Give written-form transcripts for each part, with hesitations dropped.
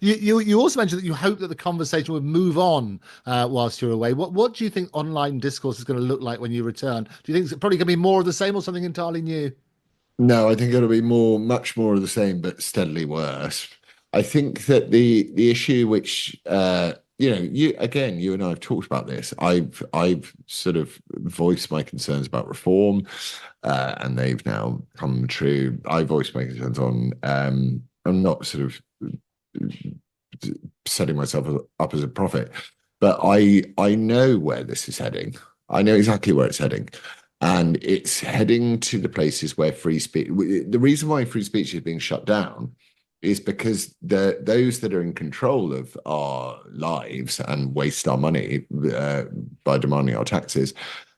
You also mentioned that you hope that the conversation would move on whilst you're away. What do you think online discourse is going to look like when you return? Do you think it's probably going to be more of the same or something entirely new? No, I think it'll be much more of the same, but steadily worse. I think that the issue, which you and I have talked about this. I've sort of voiced my concerns about reform, and they've now come true. I voiced my concerns on. I'm not sort of setting myself up as a prophet, but I know where this is heading. I know exactly where it's heading. And it's heading to the places where free speech. The reason why free speech is being shut down is because those that are in control of our lives and waste our money by demanding our taxes,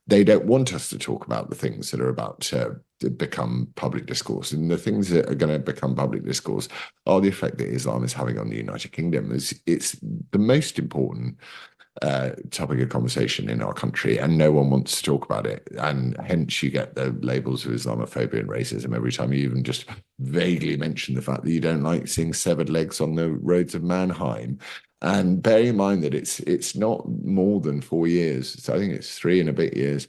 they don't want us to talk about the things that are about to become public discourse. And the things that are going to become public discourse are the effect that Islam is having on the United Kingdom. It's the most important topic of conversation in our country, and no one wants to talk about it. And hence you get the labels of Islamophobia and racism every time you even just vaguely mention the fact that you don't like seeing severed legs on the roads of Mannheim. And bearing in mind that it's not more than 4 years, so I think it's 3 and a bit years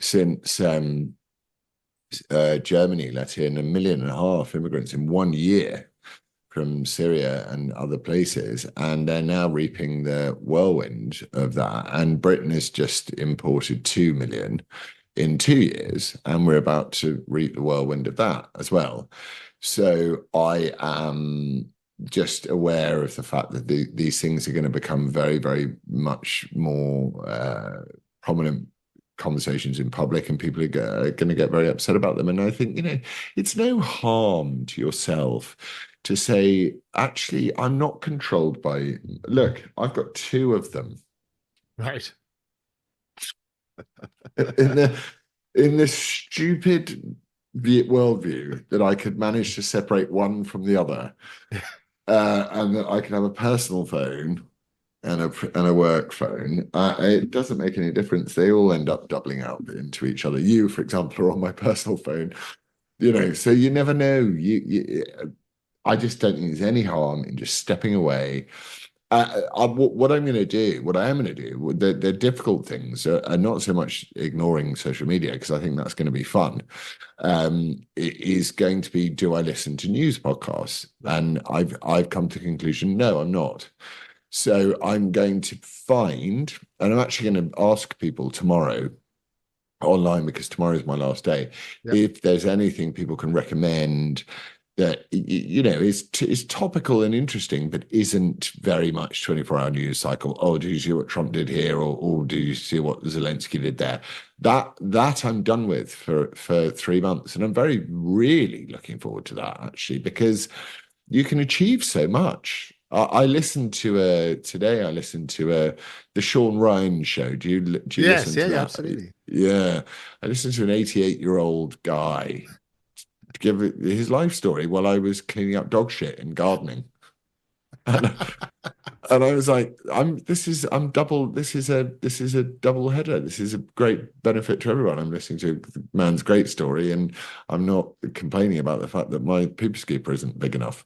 since Germany let in 1.5 million immigrants in 1 year from Syria and other places, and they're now reaping the whirlwind of that. And Britain has just imported 2 million in 2 years, and we're about to reap the whirlwind of that as well. So I am just aware of the fact that these things are going to become very, very much more prominent conversations in public, and people are going to get very upset about them. And I think, it's no harm to yourself to say, actually, I'm not controlled by, look, I've got two of them. Right. in the stupid worldview that I could manage to separate one from the other, and that I can have a personal phone and a work phone. It doesn't make any difference. They all end up doubling out into each other. You, for example, are on my personal phone. So you never know. I just don't think there's any harm in just stepping away. What I'm going to do, what I am going to do, the difficult things are not so much ignoring social media, because I think that's going to be fun. It is going to be, do I listen to news podcasts? And I've come to the conclusion, no, I'm not. So I'm going to find, and I'm actually going to ask people tomorrow online, because tomorrow is my last day, Yeah. if there's anything people can recommend that is topical and interesting, but isn't very much 24-hour news cycle. Oh, do you see what Trump did here, or do you see what Zelensky did there? That I'm done with for 3 months, and I'm really looking forward to that, actually, because you can achieve so much. I listened to today. I listened to the Sean Ryan show. Do you Yes, listen yeah, to yeah, that? absolutely. Yeah, I listened to an 88-year-old guy give his life story while I was cleaning up dog shit and gardening. And, and I was like, I'm double, this is a double header. This is a great benefit to everyone. I'm listening to the man's great story, and I'm not complaining about the fact that my pooper scooper isn't big enough.